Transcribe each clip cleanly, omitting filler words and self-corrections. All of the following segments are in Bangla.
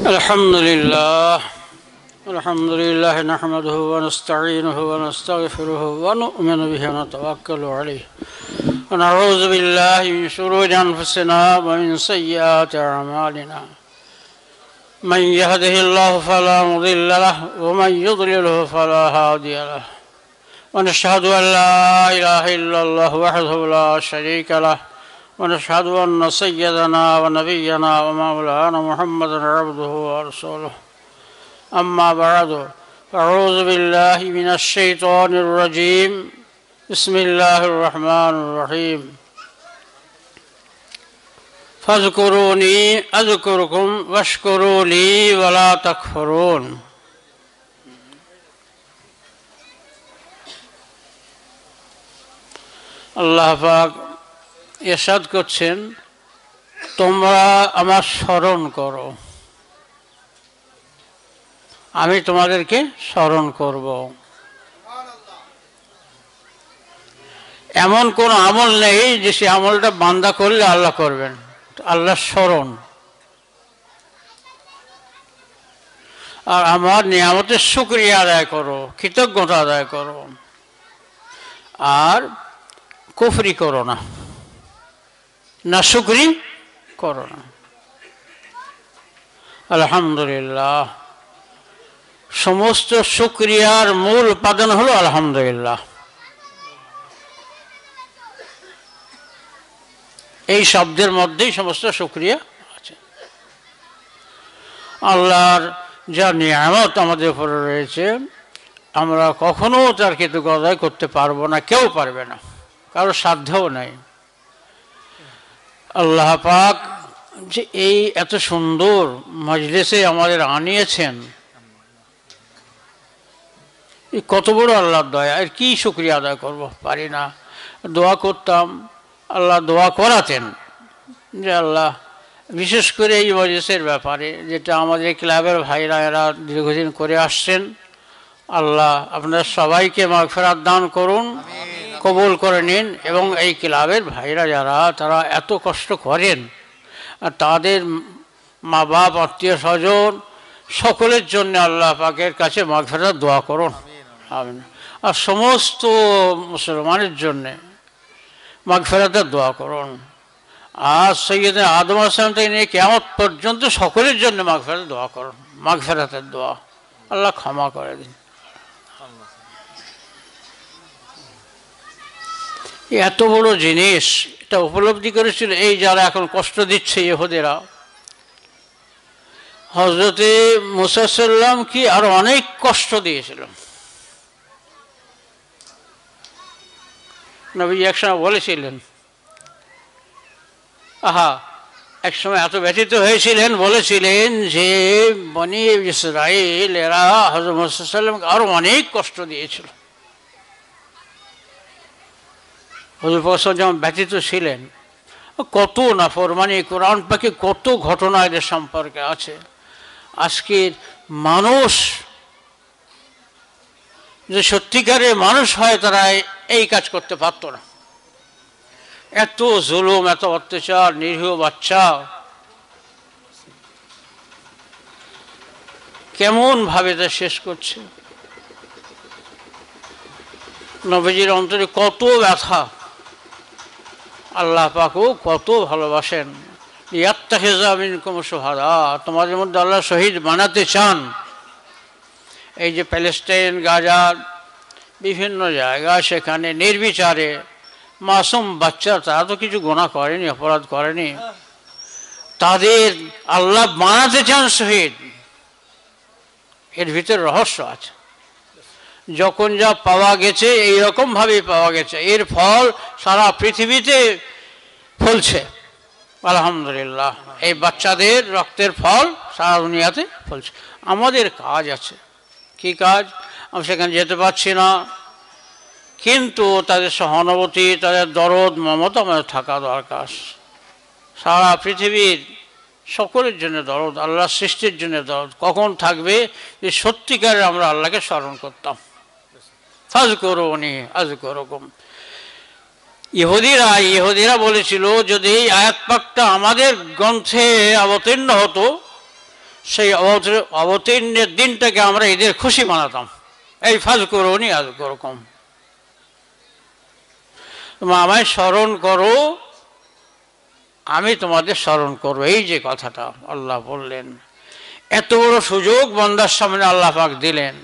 الحمد لله نحمده ونستعينه ونستغفره ونؤمن به ونتوكل عليه ونعوذ بالله من شرور أنفسنا ومن سيئات أعمالنا من يهده الله فلا مضل له ومن يضلله فلا هادي له ونشهد أن لا إله إلا الله وحده لا شريك له ونشهد أن سيدنا ونبينا ومولانا محمدا عبده ورسوله أما بعد فأعوذ بالله من الشيطان الرجيم بسم الله الرحمن الرحيم فاذكروني أذكركم واشكروا لي ولا تكفرون আল্লাহ পাক ইরশাদ করছেন, তোমরা আমার স্মরণ করো, আমি তোমাদেরকে স্মরণ করব। এমন কোন আমল নেই যে সে আমলটা বান্দা করলে আল্লাহ করবেন। আল্লাহ স্মরণ আর আমার নিয়ামতের শুকরিয়া আদায় করো, কৃতজ্ঞতা আদায় করো, আর কুফরি করো না, নাশুকরি করো না। আলহামদুলিল্লাহ, সমস্ত শুকরিয়ার মূল উপাদান হলো আলহামদুলিল্লাহ। এই শব্দের মধ্যেই সমস্ত শুকরিয়া আছে। আল্লাহর যা নিয়ামত আমাদের উপরে রয়েছে, আমরা কখনো তার কৃতজ্ঞতা আদায় করতে পারবো না, কেউ পারবে না, কারো সাধ্যও নাই। আল্লাহ পাক যে এই এত সুন্দর মজলিসে আমাদের আনিয়েছেন, কত বড় আল্লাহর দয়া, এর কি শুকরিয়া আদায় করব, পারি না। দোয়া করতাম, আল্লাহ দোয়া করাতেন যে আল্লাহ, বিশেষ করে এই মজলিসের ব্যাপারে, যেটা আমাদের ক্লাবের ভাইরা এরা দীর্ঘদিন করে আসছেন, আল্লাহ আপনার সবাইকে মাগফিরাত দান করুন, কবুল করে নিন। এবং এই ক্লাবের ভাইরা যারা, তারা এত কষ্ট করেন, আর তাদের মা বাপ, আত্মীয় স্বজন সকলের জন্য আল্লাহ পাকের কাছে মাগফিরাত দোয়া করুন। আমিন। আর সমস্ত মুসলমানের জন্য মাগফিরাতের দোয়া করুন। আর সৈয়দনা আদম আলাইহিস সালাম থেকে নিয়ে কিয়ামত পর্যন্ত সকলের জন্য মাগফিরাতের দোয়া করুন, মাগফিরাতের দোয়া। আল্লাহ ক্ষমা করে দিন। এত বড় জিনিস, এটা উপলব্ধি করেছিল এই যারা এখন কষ্ট দিচ্ছে ইহুদিরা। হযরতে মুসা সাল্লাম কি আর অনেক কষ্ট দিয়েছিল। নবী একসময় বলেছিলেন, একসময় এত ব্যথিত হয়েছিলেন, বলেছিলেন যে বনি ইসরাইল এরা হযরত মুসা সাল্লামকে আরো অনেক কষ্ট দিয়েছিল। হুজুর পাক যখন ব্যথিত ছিলেন, কত নাফরমানি, কোরআন পাকে কত ঘটনা এদের সম্পর্কে আছে। আজকের মানুষ যে সত্যিকারের মানুষ হয়, তারা এই কাজ করতে পারত না। এত জুলুম, এত অত্যাচার, নিরীহ বাচ্চা কেমন ভাবে তা শেষ করছে। নবীজির অন্তরে কত ব্যথা, আল্লাহ পাকও কত ভালোবাসেন। ইয়াত্তাখিযা মিনকুম শুহাদা, তোমাদের মধ্যে আল্লাহ শহীদ বানাতে চান। এই যে প্যালেস্টাইন, গাজার বিভিন্ন জায়গা, সেখানে নির্বিচারে মাসুম বাচ্চা, তারা তো কিছু গুনাহ করেনি, অপরাধ করেনি, তাদের আল্লাহ বানাতে চান শহীদ। এর ভিতরে রহস্য আছে। যখন যা পাওয়া গেছে এইরকম ভাবে পাওয়া গেছে, এর ফল সারা পৃথিবীতে ফলছে। আলহামদুলিল্লাহ, এই বাচ্চাদের রক্তের ফল সারা দুনিয়াতে ফলছে। আমাদের কাজ আছে। কি কাজ? আমি সেখানে যেতে পারছি না, কিন্তু তাদের সহানুভূতি, তাদের দরদ, মমতা আমাদের থাকা দরকার। সারা পৃথিবীর সকলের জন্য দরদ, আল্লাহ সৃষ্টির জন্য দরদ কখন থাকবে? যে সত্যিকারে আমরা আল্লাহকে স্মরণ করতাম। ফাজকুরুনি আযকুরুকুম। ইহুদিরা বলেছিল যদি এই আয়াত পাকটা আমাদের গ্রন্থে অবতীর্ণ হতো, সেই অবতীর্ণের দিনটাকে আমরা ঈদের খুশি বানাতাম। এই ফাজকুরুনি আযকুরকুম, তোমরা আমায় স্মরণ করো, আমি তোমাদের স্মরণ করব। এই যে কথাটা আল্লাহ বললেন, এত বড় সুযোগ বান্দার সামনে আল্লাহ পাক দিলেন।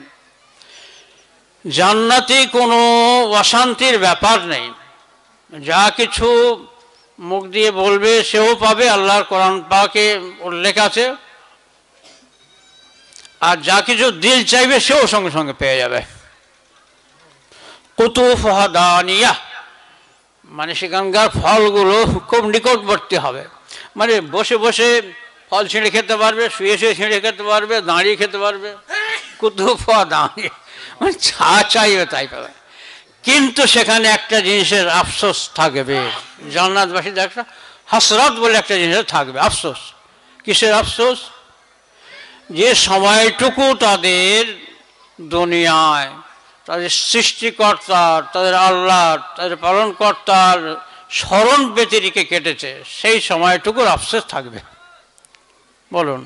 জান্নাতে কোনো অশান্তির ব্যাপার নেই, যা কিছু মুখ দিয়ে বলবে সেও পাবে, আল্লাহর কোরআন পাকে উল্লেখ আছে, আর যা কিছু দিল চাইবে সেও সঙ্গে সঙ্গে পেয়ে যাবে। কুতুফুহা দানিয়া, মানে সেখানকার ফলগুলো খুব নিকটবর্তী হবে, মানে বসে বসে ফল ছিঁড়ে খেতে পারবে, শুয়ে শুয়ে ছিঁড়ে খেতে পারবে, দাঁড়িয়ে খেতে পারবে। কুতুফুহা দানিয়া মানে যা চাইবে তাই পাবে। কিন্তু সেখানে একটা জিনিসের আফসোস থাকবে, জান্নাতবাসীদের একটা হাসরাত বলে একটা জিনিসের থাকবে, আফসোস। কিসের আফসোস? যে সময়টুকু তাদের দুনিয়ায় তাদের সৃষ্টিকর্তার, তাদের আল্লাহর, তাদের পালনকর্তার স্মরণ ব্যতিরেকে কেটেছে, সেই সময়টুকুর আফসোস থাকবে। বলুন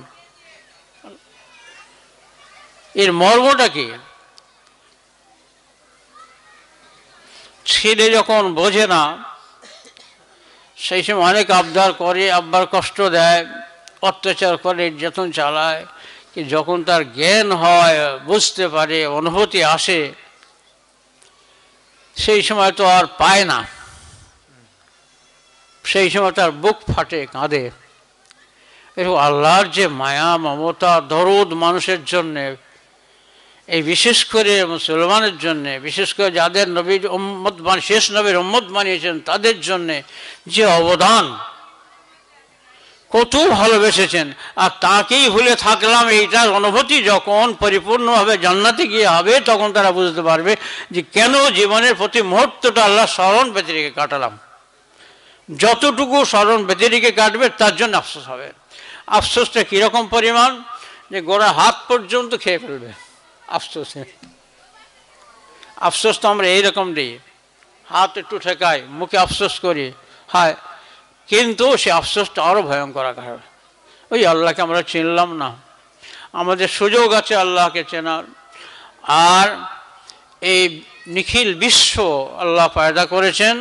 এর মর্মটা কি? ছেলে যখন বোঝে না, সেই সময় অনেক আবদার করে, আব্বার কষ্ট দেয়, অত্যাচার করে, নির্যাতন চালায়, কি যখন তার জ্ঞান হয়, বুঝতে পারে, অনুভূতি আসে, সেই সময় তো আর পায় না, সেই সময় তার বুক ফাটে, কাঁদে। এরকম আল্লাহর যে মায়া, মমতা, দরদ মানুষের জন্যে, এই বিশেষ করে মুসলমানের জন্যে, বিশেষ করে যাদের নবীর উম্মত শেষ নবীর উম্মত বানিয়েছেন তাদের জন্যে যে অবদান, কত ভালোবেসেছেন, আর তাকেই ভুলে থাকলাম, এইটার অনুভূতি যখন পরিপূর্ণভাবে জান্নাতে গিয়ে হবে, তখন তারা বুঝতে পারবে যে কেন জীবনের প্রতি মুহূর্তটা আল্লাহ স্মরণ ব্যতিরেকে কাটালাম। যতটুকু স্মরণ ব্যতিরেকে কাটবে তার জন্য আফসোস হবে। আফসোসটা কীরকম পরিমাণ? যে গোড়া হাত পর্যন্ত খেয়ে ফেলবে আফসোসে। আফসোস তো আমরা এইরকম দিই, হাত একটু ঠেকাই, মুখে আফসোস করি, হায়, কিন্তু সে আফসোসটা আরও ভয়ঙ্কর আকার হবে। ওই আল্লাহকে আমরা চিনলাম না, আমাদের সুযোগ আছে আল্লাহকে চেনার, আর এই নিখিল বিশ্ব আল্লাহ পয়দা করেছেন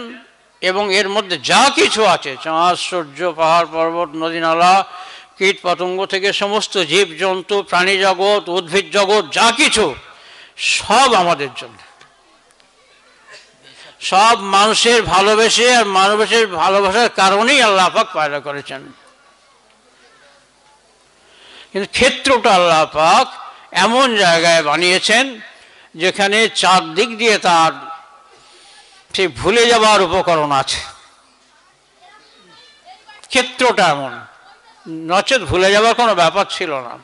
এবং এর মধ্যে যা কিছু আছে, চাঁদ, সূর্য, পাহাড়, পর্বত, নদী, নালা, কীট পতঙ্গ থেকে সমস্ত জীবজন্তু, প্রাণী জগৎ, উদ্ভিদ জগৎ, যা কিছু সব আমাদের জন্য, সব মানুষের ভালোবেসে, আর মানুষের ভালোবাসার কারণেই আল্লাহ পাক পয়দা করেছেন। কিন্তু ক্ষেত্রটা আল্লাহ পাক এমন জায়গায় বানিয়েছেন যেখানে চারদিক দিয়ে তার সেই ভুলে যাওয়ার উপকরণ আছে। ক্ষেত্রটা এমন, নচেত ভুলে যাওয়ার কোনো ব্যাপার ছিল না।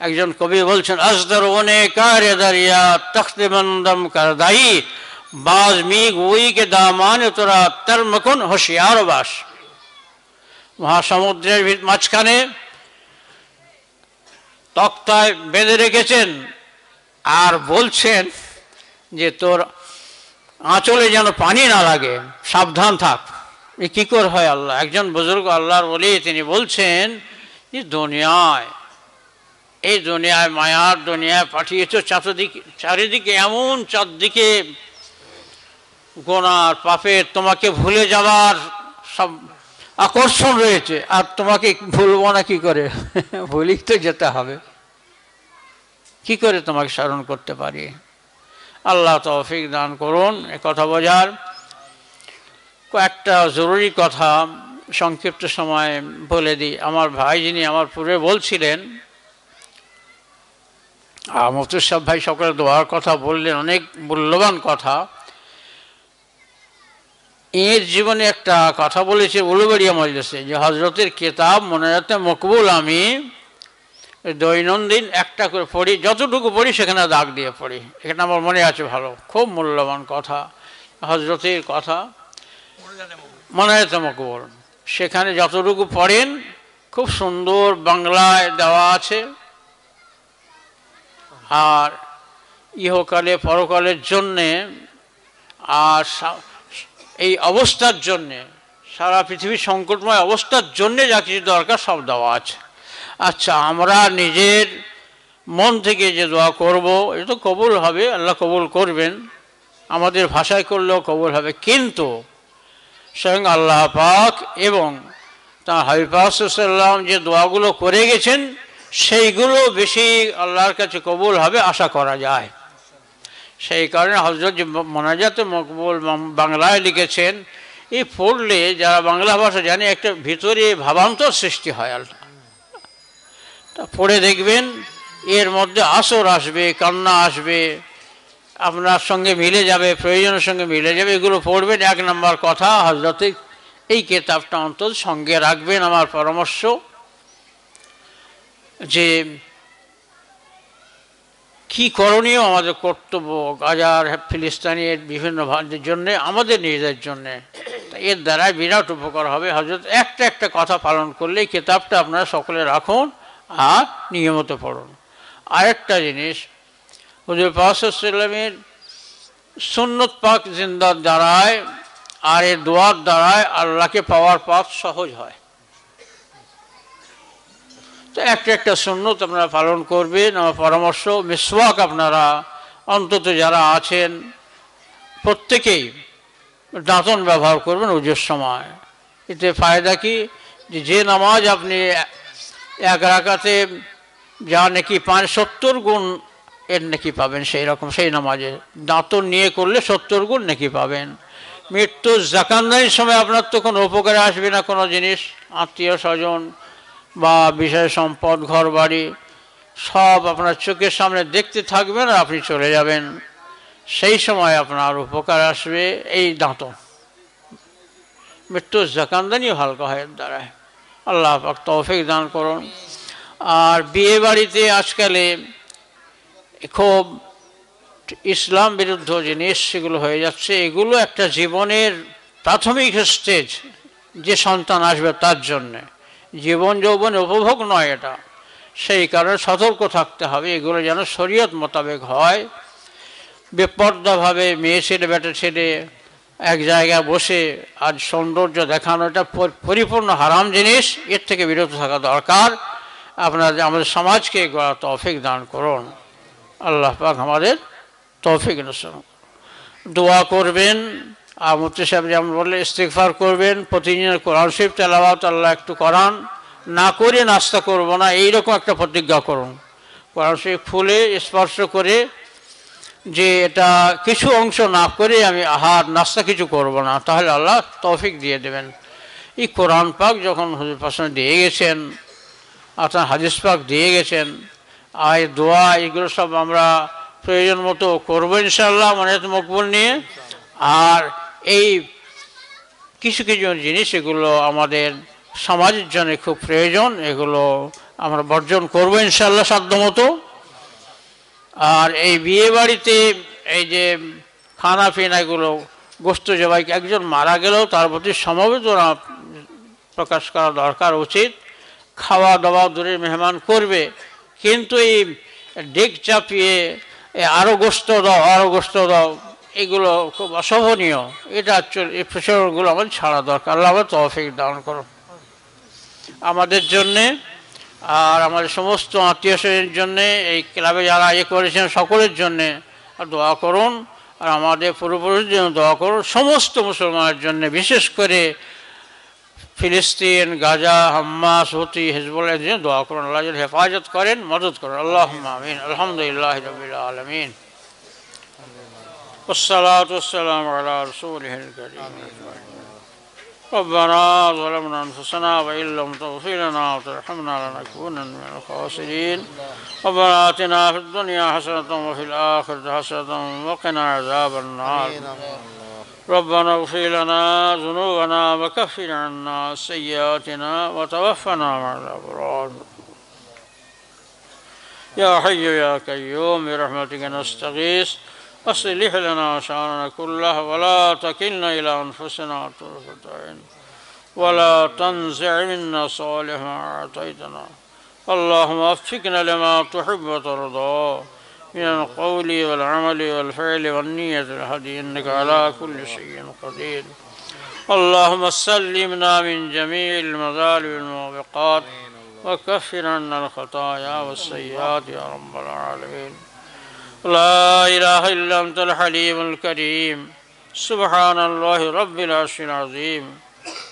একজন কবি বলছেন, আসদর ওনে কারে দারিয়া তখতে মন্দম কার দায়ী বাজ মিগ ওই কে দামান তোরা তর্মকুন হুঁশিয়ার বাস। মহাসমুদ্রের মাঝখানে তক্তায় বেঁধে রেখেছেন আর বলছেন যে তোর আঁচলে যেন পানি না লাগে, সাবধান থাক। এ কী করে হয়? আল্লাহ, একজন বুজুর্গ আল্লাহর বলি, তিনি বলছেন যে দুনিয়ায়, এই দুনিয়ায়, মায়ার দুনিয়ায় পাঠিয়েছ, চারিদিকে এমন, চারদিকে গোনার পাপের, তোমাকে ভুলে যাওয়ার সব আকর্ষণ রয়েছে, আর তোমাকে ভুলবো না কি করে? ভুলেই তো যেতে হবে, কি করে তোমাকে স্মরণ করতে পারি? আল্লাহ তৌফিক দান করুন এ কথা বোঝার। কয়েকটা জরুরি কথা সংক্ষিপ্ত সময় বলে দিই। আমার ভাই যিনি আমার পূর্বে বলছিলেন, মুফতি সাহেব ভাই সকলে দোয়ার কথা বললেন, অনেক মূল্যবান কথা। এর জীবনে একটা কথা বলেছে উলুবেড়িয়া মজলিসে, যে হজরতের কিতাব মোনাজাতে মকবুল আমি দৈনন্দিন একটা করে পড়ি, যতটুকু পড়ি সেখানে দাগ দিয়ে পড়ি। এখানে আমার মনে আছে, ভালো, খুব মূল্যবান কথা, হজরতের কথা, মোনাজাতে মকবুল। সেখানে যতটুকু পড়েন খুব সুন্দর বাংলায় দেওয়া আছে, আর ইহকালে পরকালের জন্যে, আর এই অবস্থার জন্যে, সারা পৃথিবীর সংকটময় অবস্থার জন্যে যা কিছু দরকার সব দেওয়া আছে। আচ্ছা, আমরা নিজের মন থেকে যে দোয়া করব এটা তো কবুল হবে, আল্লাহ কবুল করবেন, আমাদের ভাষায় করলেও কবুল হবে, কিন্তু স্বয়ং আল্লাহ পাক এবং তাঁর হাবিব পাক সাল্লাল্লাহু আলাইহি ওয়াসাল্লাম যে দোয়াগুলো করে গেছেন সেইগুলো বেশি আল্লাহর কাছে কবুল হবে আশা করা যায়। সেই কারণে হযরত যে মোনাজাতে মকবুল বাংলায় লিখেছেন, এই পড়লে যারা বাংলা ভাষা জানে একটা ভিতরে ভাবান্তর সৃষ্টি হয়। আল্লাহ তা পড়ে দেখবেন এর মধ্যে আসর আসবে, কান্না আসবে, আপনার সঙ্গে মিলে যাবে, প্রয়োজনের সঙ্গে মিলে যাবে। এগুলো পড়বেন। এক নম্বর কথা, হযরতে এই কিতাবটা অন্তত সঙ্গে রাখবেন। আমার পরামর্শ যে কি করণীয়, আমাদের কর্তব্য গাজার ফিলিস্তিনের বিভিন্ন ভাষার জন্যে, আমাদের নিজেদের জন্যে, এর দ্বারা বিরাট উপকার হবে। হযরত একটা কথা পালন করলে এই কিতাবটা আপনারা সকলে রাখুন আর নিয়মিত পড়ুন। আরেকটা জিনিস, হুজুর পাক সাল্লাল্লাহু আলাইহি ওয়াসাল্লামের সুন্নত পাক জিন্দার দ্বারায় আর এই দোয়ার দ্বারায় আল্লাহকে পাওয়ার পথ সহজ হয়। তো একটা সুন্নত আপনারা পালন করবেন। আমার পরামর্শ, মিসওয়াক আপনারা অন্তত যারা আছেন প্রত্যেকেই দাঁতন ব্যবহার করবেন ওজোর সময়। এতে ফায়দা কি, যে নামাজ আপনি এক রাকাতে যা নাকি পান 70 গুণ এর নাকি পাবেন, সেই রকম সেই নামাজে দাঁতন নিয়ে করলে 70 গুণ নাকি পাবেন। মৃত্যু জাকান্দানির সময় আপনার তো কোনো উপকারে আসবে না কোনো জিনিস, আত্মীয় স্বজন বা বিষয় সম্পদ, ঘর বাড়ি সব আপনার চোখের সামনে দেখতে থাকবেন আর আপনি চলে যাবেন। সেই সময় আপনার উপকার আসবে এই দাঁতন। মৃত্যুর জাকান্দানিও হালকা হয় এর দ্বারায়। আল্লাহ পাক তৌফিক দান করুন। আর বিয়ে বাড়িতে আজকালে খুব ইসলাম বিরুদ্ধ জিনিস সেগুলো হয়ে যাচ্ছে। এগুলো একটা জীবনের প্রাথমিক স্টেজ, যে সন্তান আসবে তার জন্যে, জীবন যৌবন উপভোগ নয় এটা। সেই কারণে সতর্ক থাকতে হবে, এগুলো যেন শরীয়ত মোতাবেক হয়। বেপর্দাভাবে মেয়ে ছেলে বেটা ছেলে এক জায়গায় বসে আজ সৌন্দর্য দেখানো, এটা পরিপূর্ণ হারাম জিনিস। এর থেকে বিরত থাকা দরকার। আমাদের সমাজকে গড়া তৌফিক দান করুন। আল্লাহ পাক আমাদের তৌফিক দান। দোয়া করবেন। আর মুফতি সাহেব যেমন বললে ইস্তিগফার করবেন, প্রতিদিন কোরআন শরীফ তেলাওয়াত আল্লাহ একটু করান, না করে নাস্তা করব না, এইরকম একটা প্রতিজ্ঞা করুন। কোরআন শরীফ খুলে স্পর্শ করে যে এটা কিছু অংশ না করে আমি আহার নাস্তা কিছু করব না, তাহলে আল্লাহ তৌফিক দিয়ে দেবেন। এই কোরআন পাক যখন হুজুর পাশে দিয়ে গেছেন, আপনার হাদিস পাক দিয়ে গেছেন, আর দোয়া এগুলো সব আমরা প্রয়োজন মতো করবো ইনশাআল্লাহ, মানে মকবুল নিয়ে। আর এই কিছু জিনিস এগুলো আমাদের সমাজের জন্য খুব প্রয়োজন, এগুলো আমরা বর্জন করবো ইনশাআল্লাহ সাধ্যমতো। আর এই বিয়ে বাড়িতে এই যে খানা পিনা এগুলো, গোস্ত জবাই, একজন মারা গেলেও তার প্রতি সমবেদনা প্রকাশ করা দরকার, উচিত। খাওয়া দাওয়া দূরের মেহমান করবে, কিন্তু এই ডেক চাপিয়ে আরও গোস্ত দাও আরও গোস্ত দাও, এগুলো খুব অশোভনীয়। এটা এই প্রচলনগুলো আমাদের ছাড়া দরকার। আল্লাহ তৌফিক দান করুন আমাদের জন্যে আর আমাদের সমস্ত আত্মীয় স্বজনের জন্যে, এই ক্লাবে যারা করেছেন সকলের জন্যে দোয়া করুন। আর আমাদের পূর্বপুরুষদের জন্য দোয়া করুন, সমস্ত মুসলমানের জন্যে, বিশেষ করে ফিলিস্তিন, গাজা, হামাস, হুতি, হিজবুল্লাহর জন্য দোয়া করুন। আল্লাহ যেন হেফাজত করেন, মদদ করেন। আল্লাহুম্মা আমিন। আলহামদুলিল্লাহি রাব্বিল আলামিন। والصلاة والسلام على رسوله الكريم. ربنا ظلمنا أنفسنا وإن لم تغفر لنا وترحمنا لنكونن من الخاسرين. ربنا آتنا في الدنيا حسنة وفي الآخرة حسنة وقنا عذاب النار. ربنا اغفر لنا ذنوبنا وكفر عنا سيئاتنا وتوفنا مع الأبرار. يا حي يا قيوم برحمتك نستغيث أصلح لنا شأننا كله ولا تكلنا إلى أنفسنا طرفة عين ولا تنزع منا صالح ما أعطيتنا. اللهم وفقنا لما تحب وترضى من القول والعمل والفعل والنية الهدي إنك على كل شيء قدير. اللهم سلمنا من جميع المظالم والموبقات وكفر عنا الخطايا والسيئات يا رب العالمين. لا إله إلا أنت الحليم الكريم. سبحان الله رب العرش العظيم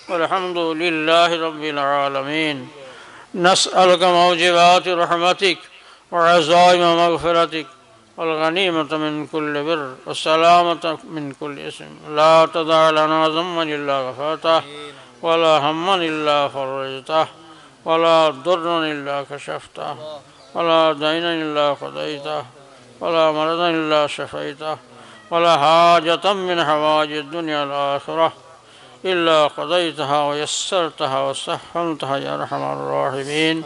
والحمد لله رب العالمين. نسألك موجبات رحمتك وعزائم مغفرتك والغنيمة من كل بر والسلامة من كل اسم. لا تدع لنا ذنبا إلا غفرته ولا هما إلا فرجته ولا ضرا إلا كشفته ولا دينا إلا قضيته ولا مرضا إلا شفيته ولا حاجة من حوائج الدنيا والآخرة إلا قضيتها ويسرتها وسهلتها يا أرحم الراحمين.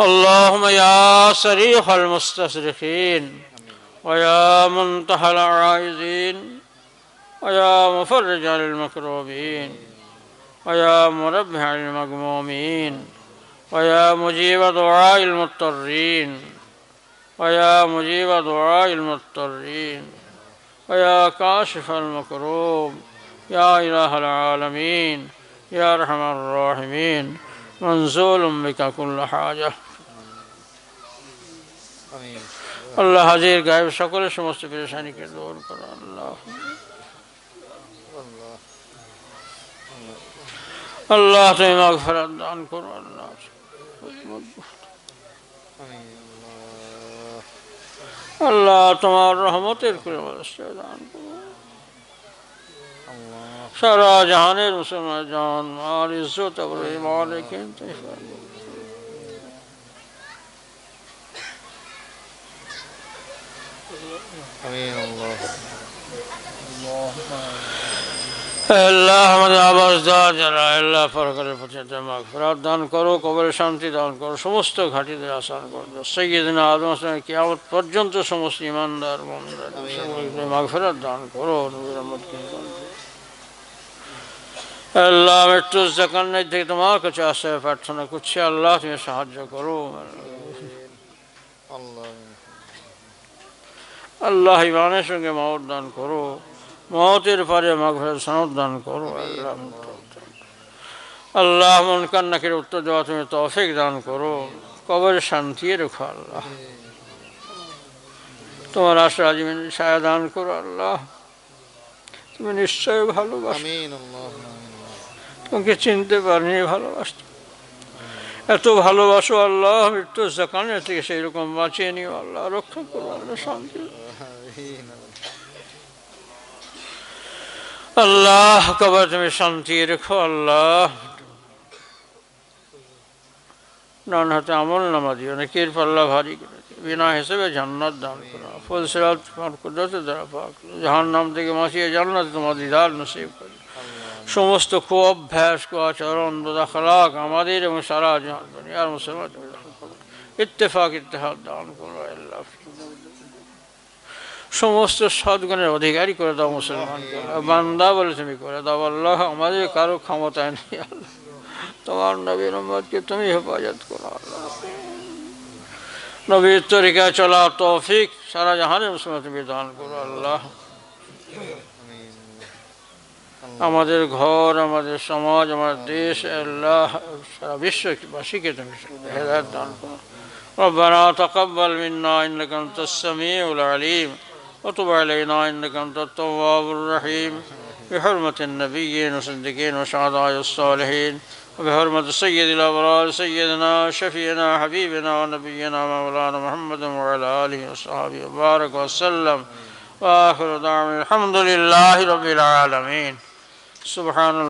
اللهم يا صريخ المستصرخين ويا منتهى العائزين ويا مفرج عن المكروبين ويا مربح عن المغمومين ويا مجيب دعاء المضطرين ويا مجيب دعاء المضطرين ويا كاشف المكروب يا إله العالمين يا أرحم الراحمين. منزول بك كل حاجة. আল্লাহ হাজির গায়েব সকলের সমস্ত পেরেশানিকে দূর করো আল্লাহ। আল্লাহ তুমি মাগফিরাত দান করো আল্লাহ। আল্লাহ তোমার রহমতের করে দান করো। সারা জাহানের মুসলমান জান আর ইজ্জত আর ঈমান রেখে আল্লাহ আমাদের আবাসদার যারা আল্লাহ পরকালের প্রতি মাগফিরাত দান করো, কবরের শান্তি দান করো, সমস্ত ঘাটিদের আসান করো। সাইয়্যিদিনা আদম আলাইহিস কিয়ামত পর্যন্ত সমস্ত ঈমানদার মুমিনদের মাগফিরাত দান করো। নবীর উম্মতকে আল্লাহ মৃত্যুর জাকান্নাত থেকে তোমার কাছে আশ্রয় প্রার্থনা করছি। আল্লাহ তুমি সাহায্য করো। আল্লাহ ঈমানের সঙ্গে মওত দান করো, মওতের পরে মাগফিরাত সনদ দান করো। আল্লাহ মুনকার নাকির উত্তর দেওয়া তুমি তৌফিক দান করো, কবরে শান্তি রেখো আল্লাহ। তোমার আশা আজিমিন ছায়া দান করো আল্লাহ। তুমি নিশ্চয় ভালোবাসো, তোমাকে চিনতে পারিনি ভালোবাসতে, এত ভালোবাসো আল্লাহ। মৃত্যুর জাকানের থেকে সেই রকম বাঁচিয়ে নিও আল্লাহ, রক্ষা করো আল্লাহ, শান্তি আল্লাহ। কবর তুমি শান্তি রেখো আল্লাহ। ডান হাতে আমল নামা দিও, নেকির পাল্লা ভারী করে দিও, বিনা হিসেবে জান্নাত দান করো। ফুল সিরাত তোমার কুদরতের দ্বারা পাক, জাহান্নাম থেকে বাঁচিয়ে জান্নাত তোমার দিদার নসিব করো। সমস্ত কুঅভ্যাস কুআচরণ বদআখলাক আমাদের এবং সারা জাহান দুনিয়ার মুসলমান ইত্তেফাক ইত্তেহাদ দান করো আল্লাহ। সমস্ত সদ্গুণের অধিকারী করে দাও মুসলমানকে, বান্দা বলে তুমি করে দাও আল্লাহ। আমাদের কারো ক্ষমতায় নেই আল্লাহ, তোমার নবীর উম্মতকে তুমি হেফাজত করো আল্লাহ। নবীর তরিকায় চলা তৌফিক সারা জাহানের মুসলমান তুমি দান করো আল্লাহ। আমাদের ঘর, আমাদের সমাজ, আমাদের দেশ, আল্লাহ সারা বিশ্ববাসীকে তুমি হেদায়েত দান করো। ربنا تقبل منا إنك أنت السميع العليم وتب علينا إنك أنت التواب الرحيم بحرمة النبيين والصديقين والشهداء الصالحين وبحرمة سيد الأبرار سيدنا شفينا حبيبنا ونبينا مولانا محمد وعلى آله وصحبه وبارك وسلم وآخر دعوانا الحمد لله رب العالمين. سبحان الله.